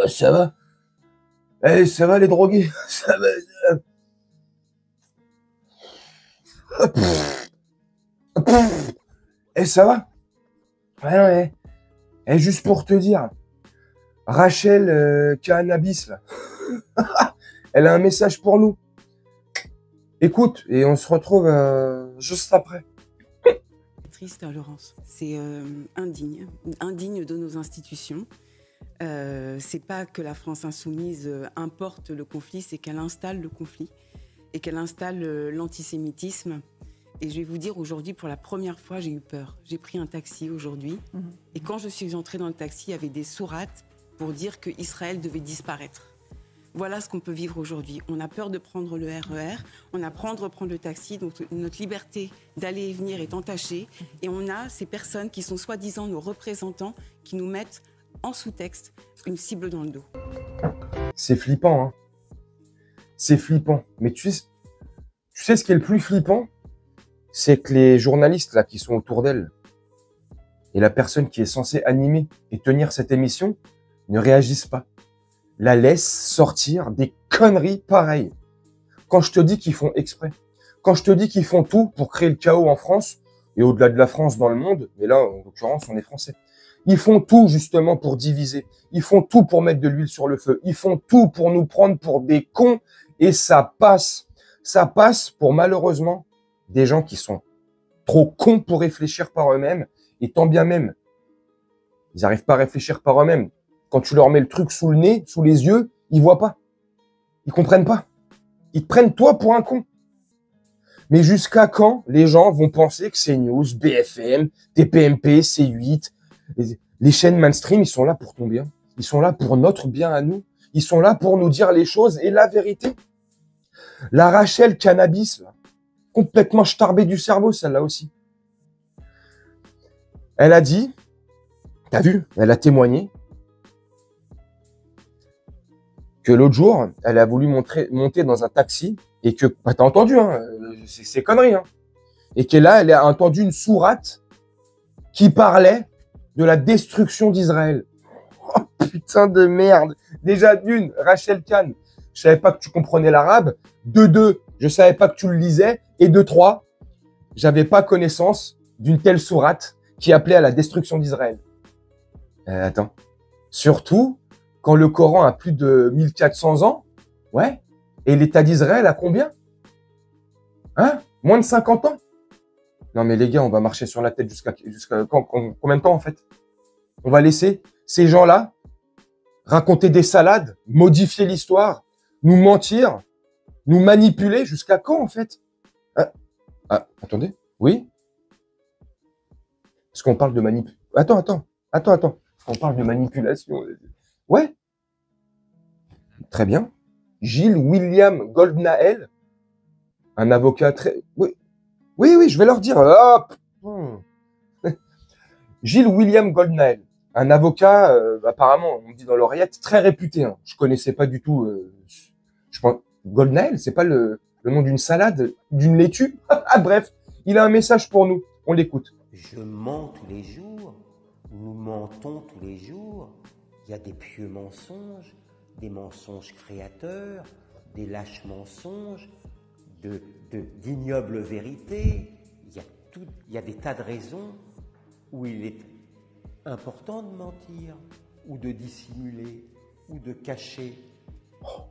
Ça va? Eh, ça va les drogués? Ça va? Eh, ça va? Ouais, ouais. Eh, juste pour te dire, Rachel Cannabis, là, elle a un message pour nous. Écoute, et on se retrouve juste après. Triste, Laurence. C'est indigne de nos institutions. C'est pas que la France insoumise importe le conflit, c'est qu'elle installe le conflit et qu'elle installe l'antisémitisme. Et je vais vous dire, aujourd'hui, pour la première fois, j'ai eu peur. J'ai pris un taxi aujourd'hui. Et quand je suis entrée dans le taxi, il y avait des sourates pour dire qu'Israël devait disparaître. Voilà ce qu'on peut vivre aujourd'hui. On a peur de prendre le RER, on a peur de prendre le taxi, donc notre liberté d'aller et venir est entachée. Et on a ces personnes qui sont soi-disant nos représentants qui nous mettent en sous-texte une cible dans le dos. C'est flippant, hein. C'est flippant. Mais tu sais ce qui est le plus flippant? C'est que les journalistes là qui sont autour d'elle et la personne qui est censée animer et tenir cette émission ne réagissent pas. La laissent sortir des conneries pareilles. Quand je te dis qu'ils font exprès, quand je te dis qu'ils font tout pour créer le chaos en France et au-delà de la France dans le monde, mais là en l'occurrence on est français. Ils font tout justement pour diviser. Ils font tout pour mettre de l'huile sur le feu. Ils font tout pour nous prendre pour des cons et ça passe. Ça passe pour malheureusement des gens qui sont trop cons pour réfléchir par eux-mêmes et tant bien même, ils n'arrivent pas à réfléchir par eux-mêmes. Quand tu leur mets le truc sous le nez, sous les yeux, ils voient pas. Ils comprennent pas. Ils te prennent toi pour un con. Mais jusqu'à quand les gens vont penser que CNews, BFM, TPMP, C8, les chaînes mainstream, ils sont là pour ton bien. Ils sont là pour notre bien à nous. Ils sont là pour nous dire les choses et la vérité. La Rachel Cannabis, là, complètement starbée du cerveau, celle-là aussi. Elle a dit, t'as vu, elle a témoigné, que l'autre jour, elle a voulu monter dans un taxi et que, bah, t'as entendu, hein, c'est connerie, hein, et que là, elle a entendu une sourate qui parlait de la destruction d'Israël. Oh putain de merde. Déjà d'une, Rachel Kahn, je savais pas que tu comprenais l'arabe. De deux, je savais pas que tu le lisais. Et de trois, j'avais pas connaissance d'une telle sourate qui appelait à la destruction d'Israël. Attends. Surtout quand le Coran a plus de 1400 ans, ouais, et l'État d'Israël a combien? Hein? Moins de 50 ans? Non mais les gars, on va marcher sur la tête jusqu'à combien de temps en fait? On va laisser ces gens-là raconter des salades, modifier l'histoire, nous mentir, nous manipuler jusqu'à quand en fait? Attendez, oui? Est-ce qu'on parle de manipulation? Attends. On parle de manipulation. Ouais. Très bien. Gilles William Goldnagel, un avocat très... Oui, je vais leur dire. Hop. Gilles William Goldnagel, un avocat, apparemment, on me dit dans l'oreillette, très réputé. Hein. Je connaissais pas du tout. Je pense Goldnagel, c'est pas le nom d'une salade, d'une laitue. Ah bref, il a un message pour nous. On l'écoute. Je mens tous les jours. Nous mentons tous les jours. Il y a des pieux mensonges, des mensonges créateurs, des lâches mensonges, d'ignobles vérités. Il y a des tas de raisons où il est important de mentir, ou de dissimuler, ou de cacher,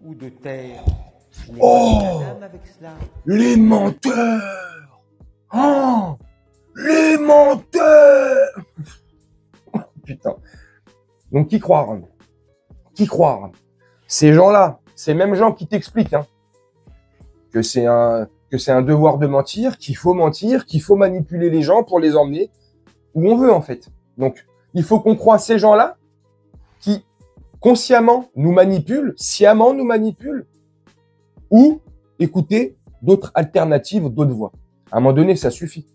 ou de taire. Je n'ai pas d'âme avec cela. Les menteurs! Oh! Les menteurs! Putain. Donc, qui croire? Qui croire? Ces gens-là, ces mêmes gens qui t'expliquent, hein, que c'est un devoir de mentir, qu'il faut manipuler les gens pour les emmener où on veut, en fait. Donc, il faut qu'on croie ces gens-là qui, consciemment, nous manipulent, sciemment nous manipulent, ou écouter d'autres alternatives, d'autres voies. À un moment donné, ça suffit.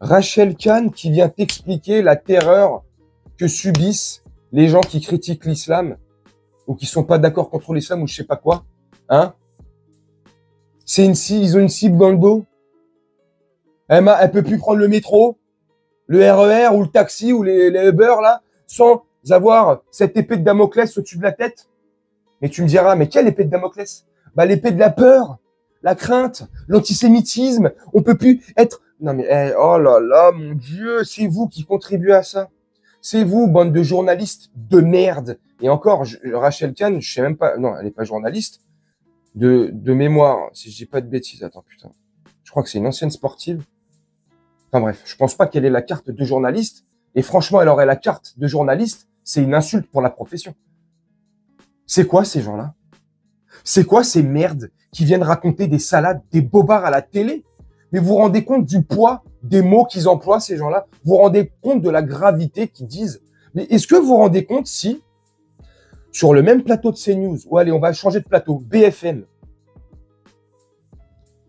Rachel Kahn qui vient t'expliquer la terreur que subissent les gens qui critiquent l'islam ou qui sont pas d'accord contre l'islam ou je sais pas quoi, hein? Ils ont une cible dans le dos. Elle peut plus prendre le métro, le RER ou le taxi ou les Uber, là, sans avoir cette épée de Damoclès au-dessus de la tête. Mais tu me diras, mais quelle épée de Damoclès? Bah, l'épée de la peur, la crainte, l'antisémitisme. On peut plus être... Non mais, oh là là, mon Dieu, c'est vous qui contribuez à ça. C'est vous, bande de journalistes de merde. Et encore, Rachel Kahn, je sais même pas... Non, elle est pas journaliste. De mémoire, si je dis pas de bêtises. Attends, putain. Je crois que c'est une ancienne sportive. Enfin bref, je pense pas qu'elle ait la carte de journaliste. Et franchement, elle aurait la carte de journaliste. C'est une insulte pour la profession. C'est quoi ces gens-là? C'est quoi ces merdes qui viennent raconter des salades, des bobards à la télé? Mais vous vous rendez compte du poids des mots qu'ils emploient, ces gens-là? Vous vous rendez compte de la gravité qu'ils disent? Mais est-ce que vous vous rendez compte si, sur le même plateau de CNews, ou allez, on va changer de plateau, BFM,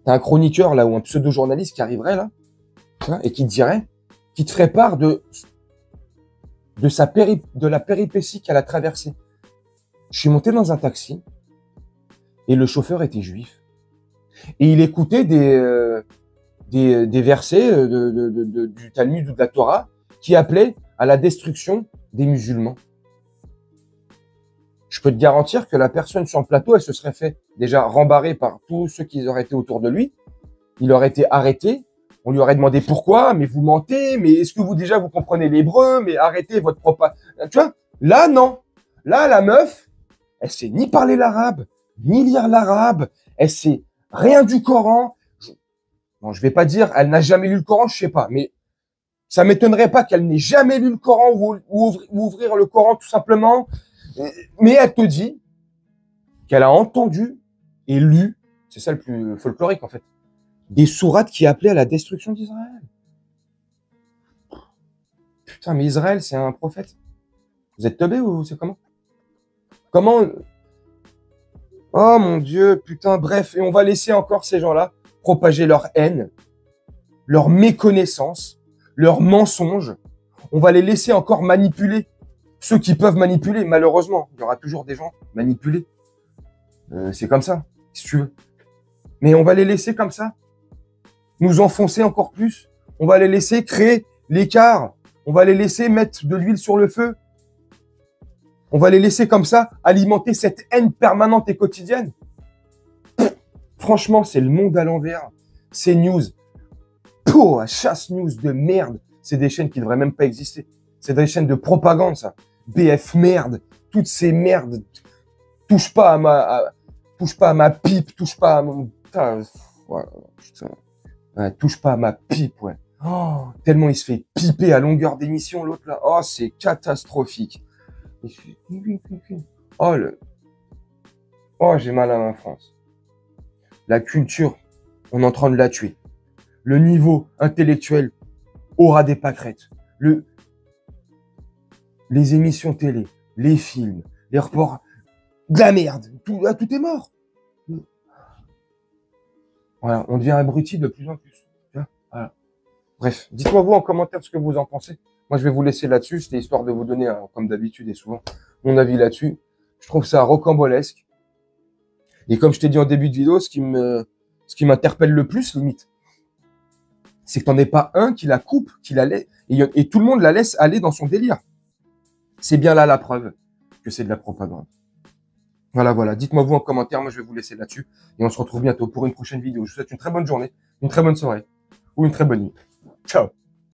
t'as un chroniqueur là, ou un pseudo-journaliste qui arriverait là, et qui te dirait, qui te ferait part de la péripétie qu'elle a traversée. Je suis monté dans un taxi, et le chauffeur était juif. Et il écoutait des versets du Talmud ou de la Torah qui appelaient à la destruction des musulmans. Je peux te garantir que la personne sur le plateau, elle se serait fait déjà rembarrer par tous ceux qui auraient été autour de lui. Il aurait été arrêté. On lui aurait demandé pourquoi, mais vous mentez, mais est-ce que vous comprenez l'hébreu, mais arrêtez votre propre... Tu vois, là, non. Là, la meuf, elle sait ni parler l'arabe, ni lire l'arabe, elle sait rien du Coran. Bon, je vais pas dire, elle n'a jamais lu le Coran, je sais pas, mais ça m'étonnerait pas qu'elle n'ait jamais lu le Coran ou ouvrir le Coran tout simplement. Mais elle te dit qu'elle a entendu et lu, c'est ça le plus folklorique en fait, des sourates qui appelaient à la destruction d'Israël. Putain, mais Israël, c'est un prophète. Vous êtes teubés ou c'est comment? Comment? Oh mon Dieu, putain, bref, et on va laisser encore ces gens-là propager leur haine, leur méconnaissance, leurs mensonges. On va les laisser encore manipuler. Ceux qui peuvent manipuler, malheureusement, il y aura toujours des gens manipulés. C'est comme ça, si tu veux. Mais on va les laisser comme ça, nous enfoncer encore plus. On va les laisser créer l'écart. On va les laisser mettre de l'huile sur le feu. On va les laisser comme ça alimenter cette haine permanente et quotidienne. Franchement, c'est le monde à l'envers. Ces news, chasse news de merde. C'est des chaînes qui devraient même pas exister. C'est des chaînes de propagande, ça. BF merde. Toutes ces merdes. Touche pas à ma pipe. Touche pas à mon... Putain, ouais, touche pas à ma pipe, ouais. Oh, tellement il se fait piper à longueur d'émission, l'autre là. Oh, c'est catastrophique. Oh, j'ai mal à ma France. La culture, on est en train de la tuer. Le niveau intellectuel aura des pâquerettes. Les émissions télé, les films, les reports, de la merde. Tout est mort. Voilà, on devient abruti de plus en plus. Voilà. Bref, dites-moi vous en commentaire ce que vous en pensez. Moi, je vais vous laisser là-dessus. C'était histoire de vous donner, comme d'habitude et souvent, mon avis là-dessus. Je trouve ça rocambolesque. Et comme je t'ai dit en début de vidéo, ce qui m'interpelle le plus, limite, c'est que t'en aies pas un qui la coupe, qui la laisse, et tout le monde la laisse aller dans son délire. C'est bien là la preuve que c'est de la propagande. Voilà. Dites-moi vous en commentaire. Moi, je vais vous laisser là-dessus. Et on se retrouve bientôt pour une prochaine vidéo. Je vous souhaite une très bonne journée, une très bonne soirée ou une très bonne nuit. Ciao.